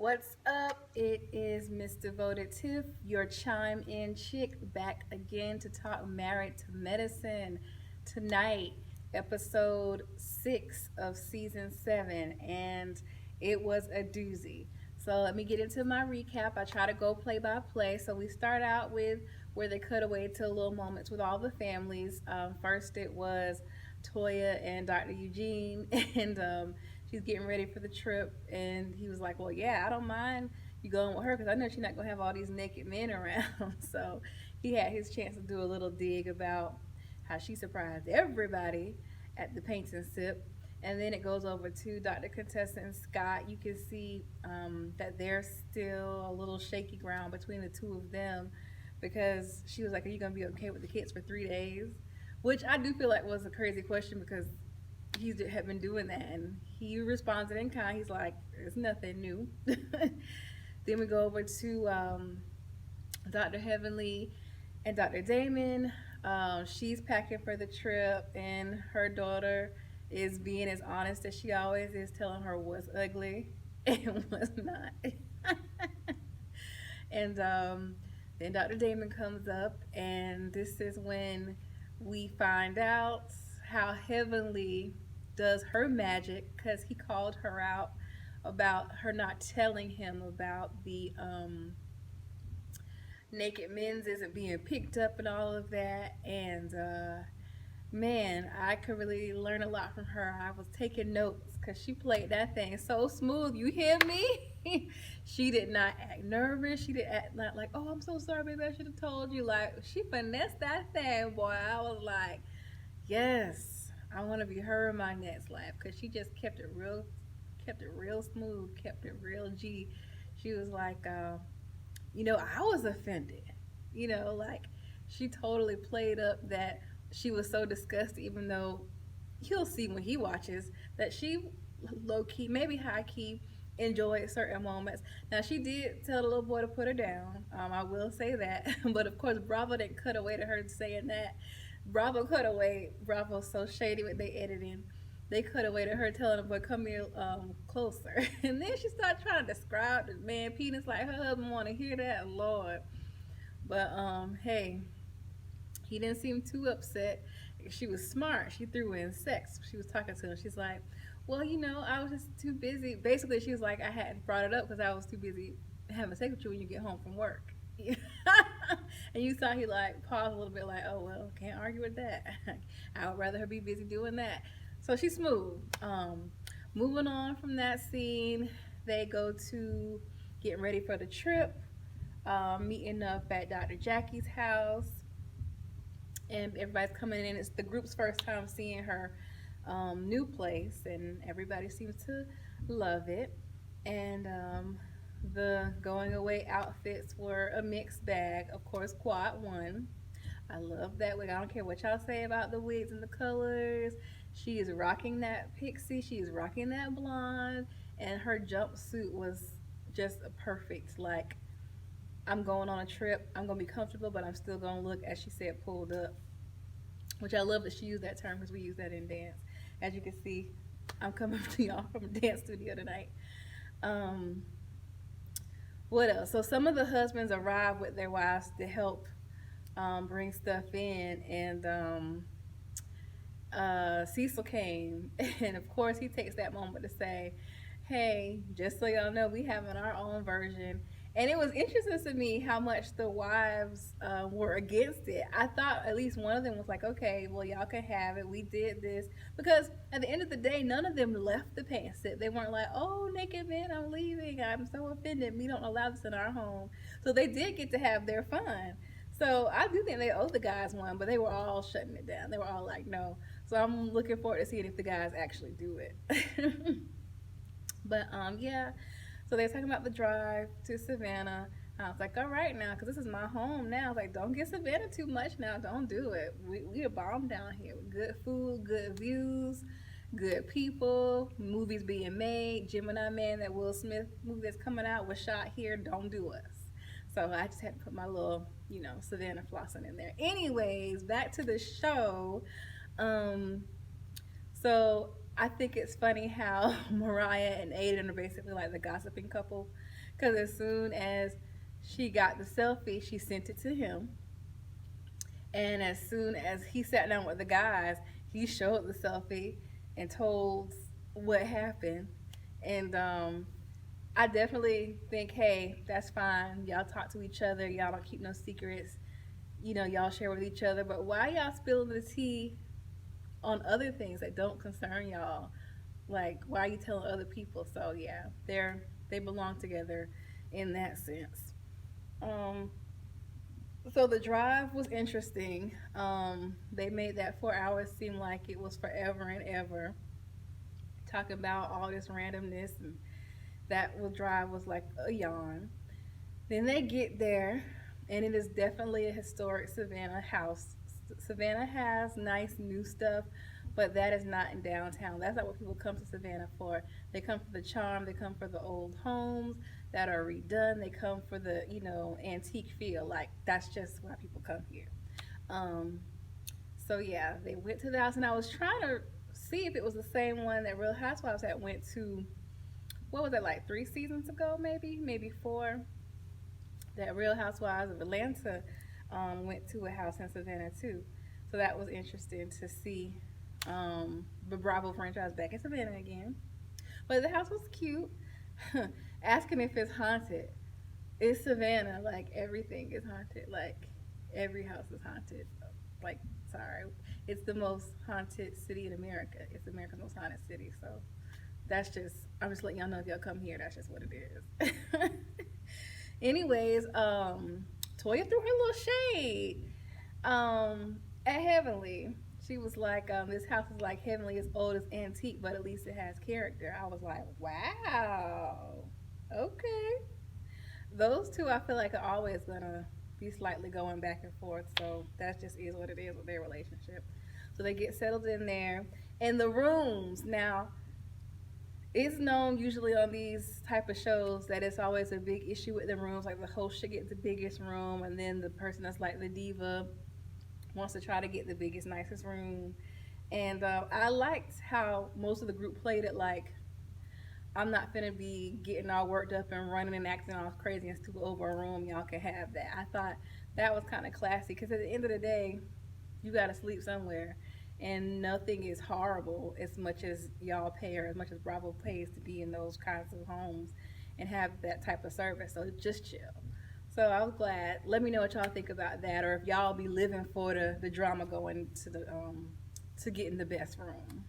What's up? It is Miss Devoted Tiff, your chime in chick, back again to talk Married to Medicine. Tonight, episode 6 of season 7, and it was a doozy. So, let me get into my recap. I try to go play by play. So, we start out with where they cut away to little moments with all the families. First, it was Toya and Dr. Eugene, and she's getting ready for the trip, and he was like, "Well, yeah, I don't mind you going with her because I know she's not gonna have all these naked men around." So he had his chance to do a little dig about how she surprised everybody at the paint and sip. And then it goes over to Dr. Contessa and Scott. You can see that there's still a little shaky ground between the two of them because she was like, "Are you gonna be okay with the kids for 3 days?" Which I do feel like was a crazy question because he's had been doing that, and he responded in kind. He's like, "It's nothing new." Then we go over to Dr. Heavenly and Dr. Damon. She's packing for the trip, and her daughter is being as honest as she always is, telling her what's ugly and what's not. And then Dr. Damon comes up, and this is when we find out how Heavenly does her magic because he called her out about her not telling him about the naked men's isn't being picked up and all of that. And man, I could really learn a lot from her. I was taking notes because she played that thing so smooth. You hear me? She did not act nervous. She did act not like, "Oh, I'm so sorry, baby. I should have told you." Like she finessed that thing, boy. I was like, yes, I want to be her in my next life because she just kept it real smooth, kept it real G. She was like, I was offended. Like she totally played up that she was so disgusted, even though he'll see when he watches that she low key, maybe high key, enjoyed certain moments. Now she did tell the little boy to put her down. I will say that, but of course Bravo didn't cut away to her saying that. Bravo cut away. Bravo's so shady with they editing. They cut away to her telling the boy, "Come here, closer." And then she started trying to describe the man penis like her husband want to hear that, Lord. But hey, he didn't seem too upset. She was smart. She threw in sex. She was talking to him. She's like, "Well, I was just too busy." Basically, she was like, "I hadn't brought it up because I was too busy having sex with you when you get home from work." And you saw he like paused a little bit, like, "Oh well, can't argue with that." I would rather her be busy doing that. So she's smooth. Moving on from that scene, they go to getting ready for the trip, meeting up at Dr. Jackie's house, and everybody's coming in. It's the group's first time seeing her new place, and everybody seems to love it. And the going away outfits were a mixed bag. Of course, Quad won. I love that wig. I don't care what y'all say about the wigs and the colors. She is rocking that pixie. She is rocking that blonde, and her jumpsuit was just a perfect. Like I'm going on a trip. I'm gonna be comfortable, but I'm still gonna look, as she said, pulled up. Which I love that she used that term because we use that in dance. As you can see, I'm coming to y'all from a dance studio tonight. Um, what else? So some of the husbands arrive with their wives to help bring stuff in, and Cecil came, and of course he takes that moment to say, "Hey, just so y'all know, we having our own version." And it was interesting to me how much the wives were against it. I thought at least one of them was like, "Okay, well y'all can have it. We did this," because at the end of the day, none of them left the paint sip. They weren't like, "Oh, naked men, I'm leaving. I'm so offended. We don't allow this in our home." So they did get to have their fun. So I do think they owe the guys one, but they were all shutting it down. They were all like, "No." So I'm looking forward to seeing if the guys actually do it. But yeah, so they're talking about the drive to Savannah. I was like, all right now, because this is my home now. I was like, don't get Savannah too much now. Don't do it. We are bomb down here with good food, good views, good people, movies being made. Gemini Man, that Will Smith movie that's coming out, was shot here. Don't do us. So I just had to put my little, Savannah flossing in there. Anyways, back to the show. Um, so I think it's funny how Mariah and Aiden are basically like the gossiping couple. Because as soon as she got the selfie, she sent it to him. And as soon as he sat down with the guys, he showed the selfie and told what happened. And I definitely think, hey, that's fine. Y'all talk to each other. Y'all don't keep no secrets. Y'all share with each other. But why y'all spilling the tea on other things that don't concern y'all? Like, why are you telling other people? So yeah, they belong together in that sense. Um, so the drive was interesting. They made that 4 hours seem like it was forever and ever. Talking about all this randomness, and drive was like a yawn. Then they get there, and it is definitely a historic Savannah house. Savannah has nice new stuff, but that is not in downtown. That's not what people come to Savannah for. They come for the charm, they come for the old homes that are redone, they come for the, antique feel. Like, that's just why people come here. Um, so yeah, they went to the house, and I was trying to see if it was the same one that Real Housewives had went to. What was it, like 3 seasons ago? Maybe four. That Real Housewives of Atlanta went to a house in Savannah too. So that was interesting to see the Bravo franchise back in Savannah again. But the house was cute. Asking if it's haunted. It's Savannah. Like, everything is haunted. Like, every house is haunted. Like, sorry. It's the most haunted city in America. It's America's most haunted city. So I'm just letting y'all know, if y'all come here, that's just what it is. Anyways, Toya threw her little shade at Heavenly. She was like, this house is like Heavenly, as old as antique, but at least it has character. I was like, wow, okay. Those two, I feel like, are always gonna be slightly going back and forth. So that just is what it is with their relationship. So they get settled in there, and the rooms now. It's known usually on these type of shows that it's always a big issue with the rooms. Like, the host should get the biggest room, and then the person that's like the diva wants to try to get the biggest, nicest room. And I liked how most of the group played it like, I'm not finna be getting all worked up and running and acting all crazy and stupid over a room. Y'all can have that. I thought that was kind of classy, because at the end of the day, you gotta sleep somewhere, and nothing is horrible as much as y'all pay, or as much as Bravo pays to be in those kinds of homes and have that type of service. So just chill. So I was glad. Let me know what y'all think about that, or if y'all be living for the drama going to getting the best room.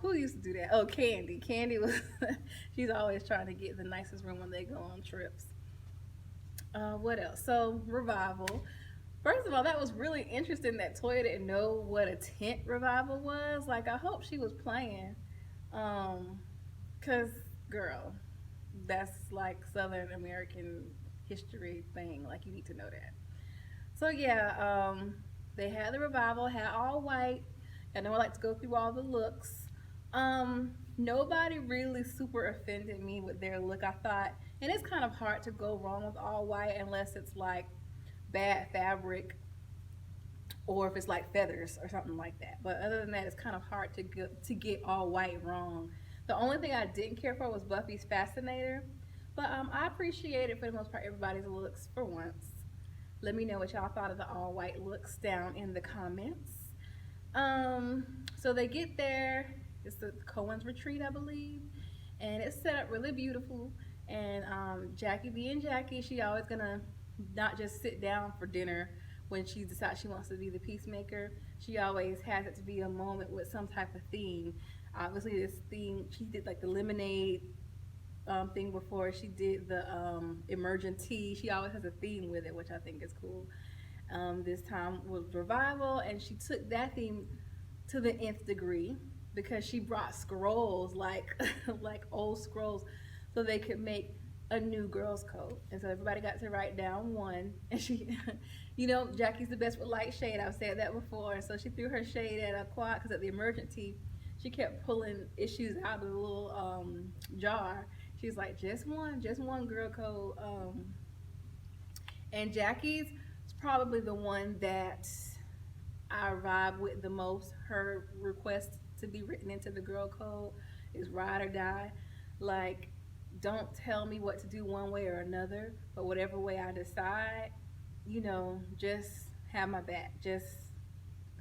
Who used to do that? Oh, Candy. Candy was she's always trying to get the nicest room when they go on trips. What else? So, Revival. First of all, that was really interesting that Toya didn't know what a tent revival was. Like, I hope she was playing. Cause, girl, that's like Southern American history thing. Like, you need to know that. So yeah, they had the revival, had all white. I know I like to go through all the looks. Nobody really super offended me with their look. I thought, and it's kind of hard to go wrong with all white unless it's like bad fabric, or if it's like feathers or something like that. But other than that, it's kind of hard to get all white wrong. The only thing I didn't care for was Buffy's fascinator, but I appreciated, for the most part, everybody's looks for once. Let me know what y'all thought of the all white looks down in the comments. So they get there. It's the Cohen's retreat, I believe, and it's set up really beautiful. And Jackie being Jackie, she always gonna not just sit down for dinner when she decides she wants to be the peacemaker. She always has it to be a moment with some type of theme. Obviously, this theme, she did like the lemonade thing before. She did the emergent tea. She always has a theme with it, which I think is cool. This time was revival, and she took that theme to the nth degree, because she brought scrolls, like like old scrolls, so they could make a new girl's code. And so everybody got to write down one. And she, Jackie's the best with light shade. I've said that before. And so she threw her shade at a quad, because at the emergency, she kept pulling issues out of the little jar. She's like, just one girl code. And Jackie's is probably the one that I vibe with the most. Her request to be written into the girl code is ride or die. Like, don't tell me what to do one way or another, but whatever way I decide, just have my back. Just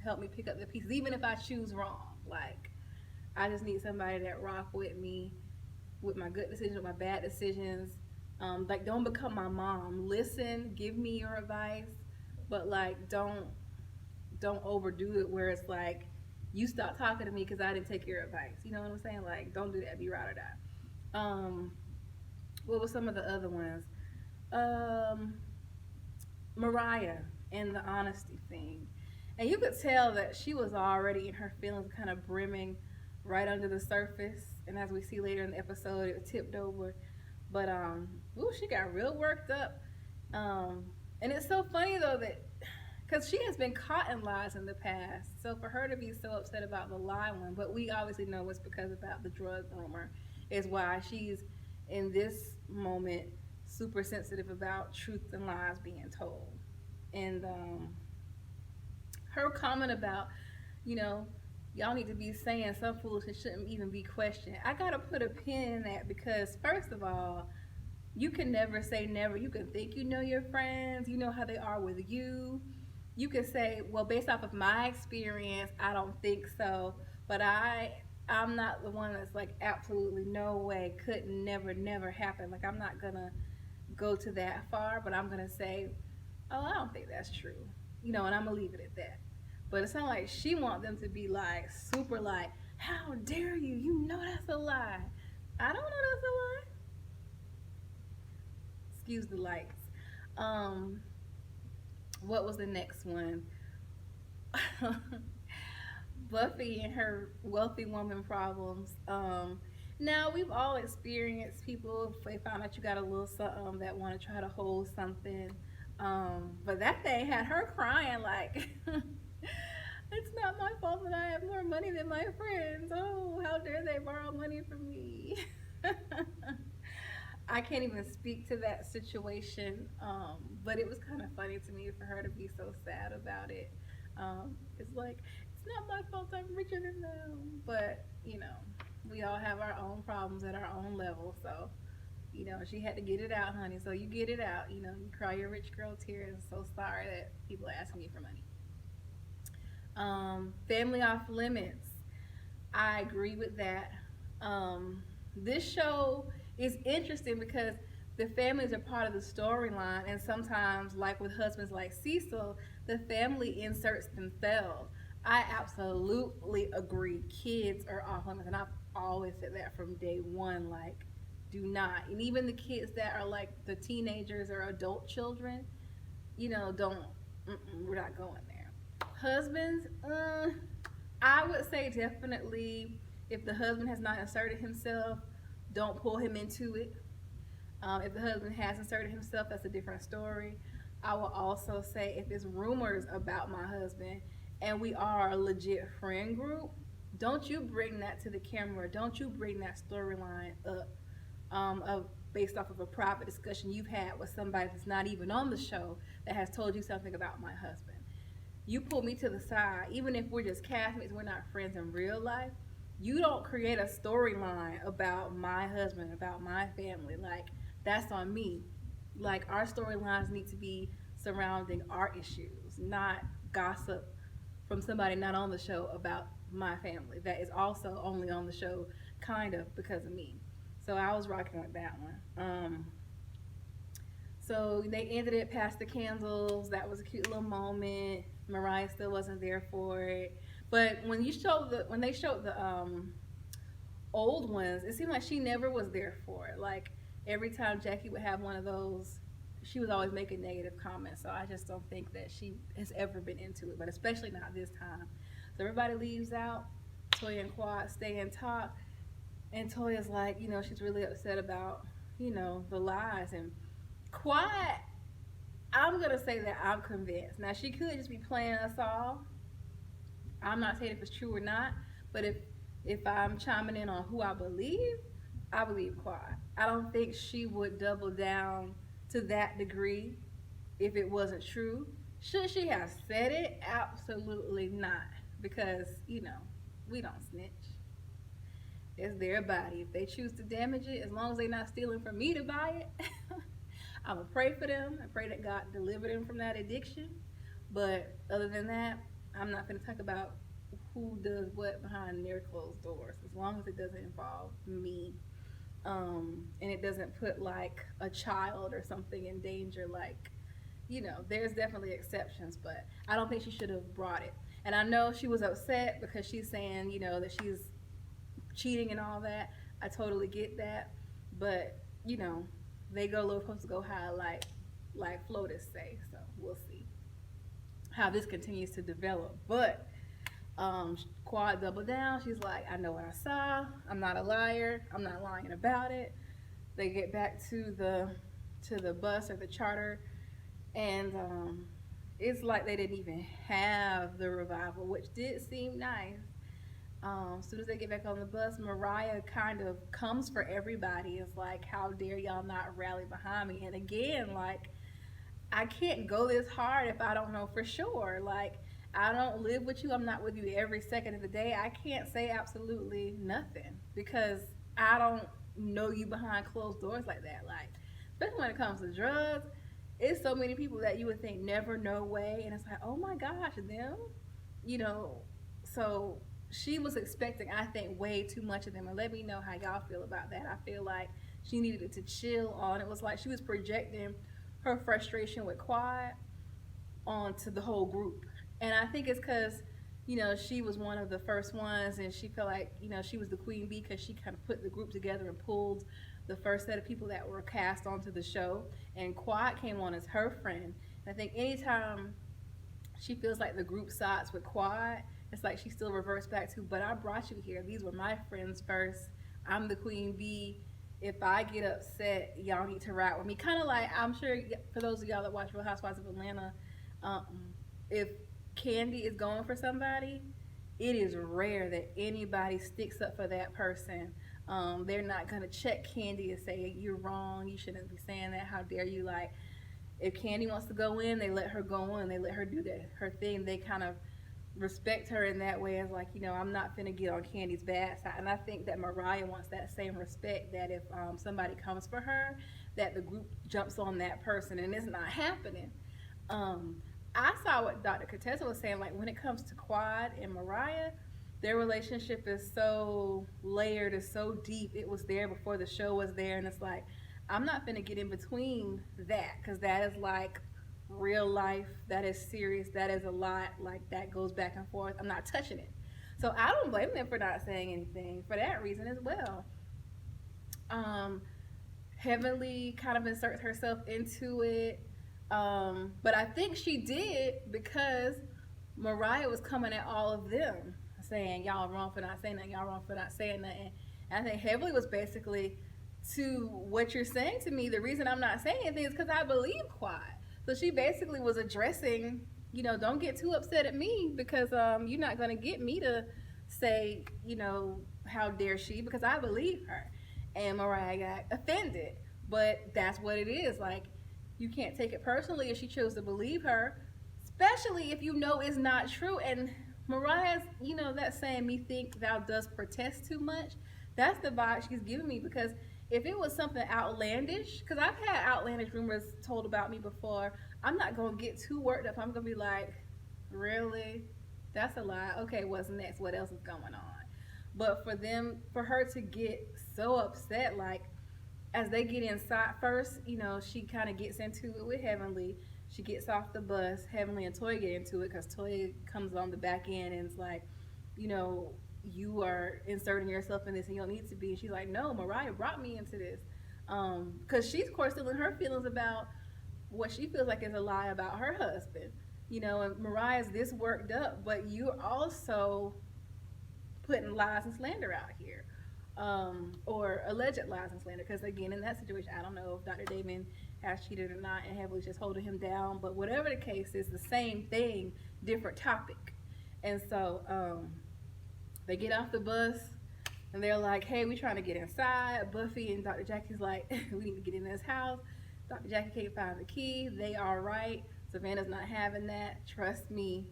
help me pick up the pieces, even if I choose wrong. Like, I just need somebody that rock with me, with my good decisions, with my bad decisions. Like, don't become my mom. Listen, give me your advice, but like, don't overdo it where it's like you stop talking to me because I didn't take your advice. You know what I'm saying? Like, don't do that. Be ride or die. What were some of the other ones? Um, Mariah and the honesty thing. And you could tell that she was already in her feelings, kind of brimming right under the surface. And as we see later in the episode, it tipped over. But ooh, she got real worked up. And it's so funny though that because she has been caught in lies in the past, so for her to be so upset about the lie one, but we obviously know it's because about the drug rumor, is why she's in this moment super sensitive about truth and lies being told. And her comment about, you know, y'all need to be saying some foolishness shouldn't even be questioned. I gotta put a pin in that because first of all, you can never say never. You can think you know your friends, you know how they are with you. You can say, well, based off of my experience, I don't think so. But I'm not the one that's like absolutely no way, couldn't never happen. Like I'm not gonna go to that far, but I'm gonna say, oh, I don't think that's true. You know, and I'm gonna leave it at that. But it sounds like she wants them to be like super like, how dare you? You know that's a lie. I don't know that's a lie. Excuse the lights. What was the next one? Buffy and her wealthy woman problems. Now we've all experienced people if they found out you got a little something that want to try to hold something. But that thing had her crying like it's not my fault that I have more money than my friends. Oh, how dare they borrow money from me? I can't even speak to that situation, but it was kind of funny to me for her to be so sad about it. It's like, it's not my fault I'm richer than them. But, you know, we all have our own problems at our own level. So, you know, she had to get it out, honey. So you get it out. You know, you cry your rich girl tears. I'm so sorry that people are asking you for money. Family off limits. I agree with that. This show is interesting because the families are part of the storyline, and sometimes, like with husbands like Cecil, the family inserts themselves. I absolutely agree. Kids are off limits, and I've always said that from day one. Like, do not, and even the kids that are like the teenagers or adult children, you know, don't. We're not going there. Husbands, I would say definitely if the husband has not inserted himself, don't pull him into it. If the husband has inserted himself, that's a different story. I will also say if it's rumors about my husband and we are a legit friend group, don't you bring that to the camera. Don't you bring that storyline up of based off of a private discussion you've had with somebody that's not even on the show that has told you something about my husband. You pull me to the side, even if we're just castmates, we're not friends in real life. You don't create a storyline about my husband, about my family. Like, that's on me. Like, our storylines need to be surrounding our issues, not gossip from somebody not on the show about my family that is also only on the show kind of because of me. So I was rocking with that one. So they ended it past the candles. That was a cute little moment. Mariah still wasn't there for it. But when they showed the old ones, it seemed like she never was there for it. Like every time Jackie would have one of those, she was always making negative comments. So I just don't think that she has ever been into it, but especially not this time. So everybody leaves out. Toya and Quad stay and talk, and Toya's like, you know, she's really upset about, you know, the lies. And Quad, I'm gonna say that I'm convinced. Now she could just be playing us all. I'm not saying if it's true or not, but if I'm chiming in on who I believe Quad. I don't think she would double down to that degree if it wasn't true. Should she have said it? Absolutely not. Because, you know, We don't snitch. It's their body. If they choose to damage it, as long as they're not stealing from me to buy it, I'm gonna pray for them and pray that God deliver them from that addiction. But other than that, I'm not gonna talk about who does what behind their closed doors, as long as it doesn't involve me, and it doesn't put like a child or something in danger. Like, there's definitely exceptions, but I don't think she should have brought it. And I know she was upset because she's saying, that she's cheating and all that. I totally get that, but they go low, supposed to go high, like floaters say. So we'll see how this continues to develop. But Quad doubled down. She's like, I know what I saw. I'm not a liar. I'm not lying about it. They get back to the bus or the charter, and it's like they didn't even have the revival, which did seem nice. As soon as they get back on the bus, Mariah kind of comes for everybody. It's like, how dare y'all not rally behind me? And again, like, I can't go this hard if I don't know for sure. Like, I don't live with you. I'm not with you every second of the day. I can't say absolutely nothing because I don't know you behind closed doors like that. Like, especially when it comes to drugs, it's so many people that you would think never, no way. And it's like, oh my gosh, them, so she was expecting, I think, way too much of them. And let me know how y'all feel about that. I feel like she needed to chill on. It was like she was projecting her frustration with Quad onto the whole group. And I think it's because, she was one of the first ones and she felt like, she was the queen bee because she kind of put the group together and pulled the first set of people that were cast onto the show. And Quad came on as her friend. And I think anytime she feels like the group sides with Quad, it's like she still reverts back to, but I brought you here. These were my friends first. I'm the queen bee. If I get upset, y'all need to ride with me. Kind of like, I'm sure for those of y'all that watch Real Housewives of Atlanta, if Candy is going for somebody, it is rare that anybody sticks up for that person. They're not going to check Candy and say, you're wrong, you shouldn't be saying that, how dare you. Like, if Candy wants to go in, they let her go in, they let her do her thing. They kind of respect her in that way, as like, I'm not finna get on Candy's bad side. And I think that Mariah wants that same respect, that if somebody comes for her, that the group jumps on that person, and it's not happening. I saw what Dr. Contessa was saying, like when it comes to Quad and Mariah, their relationship is so layered, is so deep. It was there before the show was there, and it's like, I'm not finna get in between that, because that is like real life, that is serious, that is a lot, like that goes back and forth. I'm not touching it. So I don't blame them for not saying anything for that reason as well. Heavenly kind of inserts herself into it, but I think she did because Mariah was coming at all of them saying y'all wrong for not saying that, y'all wrong for not saying that. And I think Heavenly was basically, to what you're saying to me, the reason I'm not saying anything is because I believe Quad. So she basically was addressing, don't get too upset at me because you're not going to get me to say, how dare she, because I believe her. And Mariah got offended. But that's what it is. Like, you can't take it personally if she chose to believe her, especially if it's not true. And Mariah's, that saying, me think thou dost protest too much, that's the vibe she's giving me, because if it was something outlandish, because I've had outlandish rumors told about me before, I'm not going to get too worked up. I'm going to be like, really? That's a lie. Okay, what's next? What else is going on? But for her to get so upset, like, as they get inside first, she kind of gets into it with Heavenly. She gets off the bus. Heavenly and Toya get into it because Toya comes on the back end and is like, you are inserting yourself in this and you don't need to be. And she's like, no, Mariah brought me into this. Because she's, of course, still in her feelings about what she feels like is a lie about her husband. And Mariah's this worked up, but you're also putting lies and slander out here. Or alleged lies and slander. Because, again, in that situation, I don't know if Dr. Damon has cheated or not, and Heavenly's just holding him down. But whatever the case is, the same thing, different topic. And so, they get off the bus, and they're like, hey, we trying to get inside. Buffy and Dr. Jackie's like, we need to get in this house. Dr. Jackie can't find the key. They are right. Savannah's not having that. Trust me,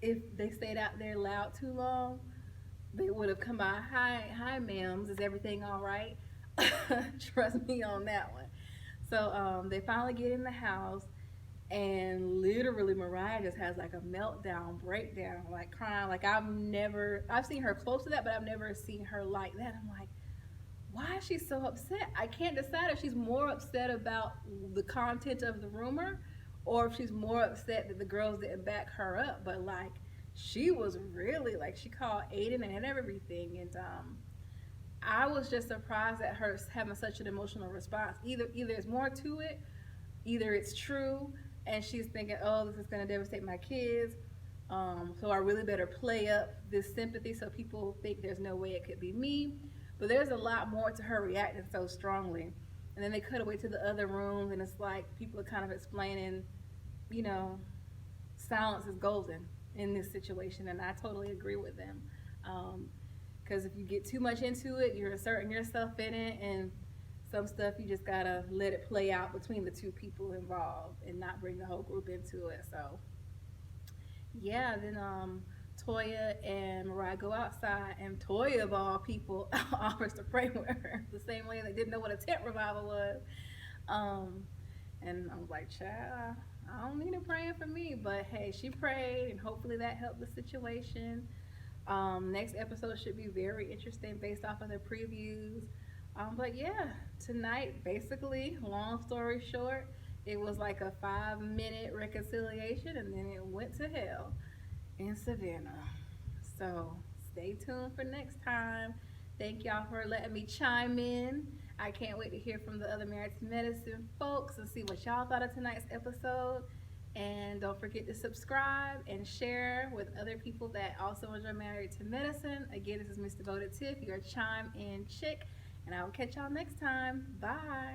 if they stayed out there loud too long, they would have come by, hi, ma'ams, is everything all right? Trust me on that one. So they finally get in the house, and literally Mariah just has like a meltdown, breakdown, like crying. Like I've seen her close to that, but I've never seen her like that. I'm like, why is she so upset? I can't decide if she's more upset about the content of the rumor or if she's more upset that the girls didn't back her up. But like, she was really like, she called Aiden and everything. And I was just surprised at her having such an emotional response. Either it's more to it, either it's true, and she's thinking, oh, this is going to devastate my kids. So I really better play up this sympathy so people think there's no way it could be me. But there's a lot more to her reacting so strongly. And then they cut away to the other rooms, and it's like people are kind of explaining, you know, silence is golden in this situation, and I totally agree with them. Because if you get too much into it, you're inserting yourself in it, and some stuff you just gotta let it play out between the two people involved and not bring the whole group into it. So yeah, then Toya and Mariah go outside, and Toya of all people offers to pray with her the same way they didn't know what a tent revival was. Um, and I was like, child, I don't need her praying for me, but hey, she prayed, and hopefully that helped the situation. Next episode should be very interesting based off of the previews. But yeah, tonight, basically, long story short, it was like a 5 minute reconciliation, and then it went to hell in Savannah. So stay tuned for next time. Thank y'all for letting me chime in. I can't wait to hear from the other Married to Medicine folks and see what y'all thought of tonight's episode. And don't forget to subscribe and share with other people that also enjoy Married to Medicine. Again, this is Miss Devoted Tiff, your chime in chick, and I will catch y'all next time. Bye.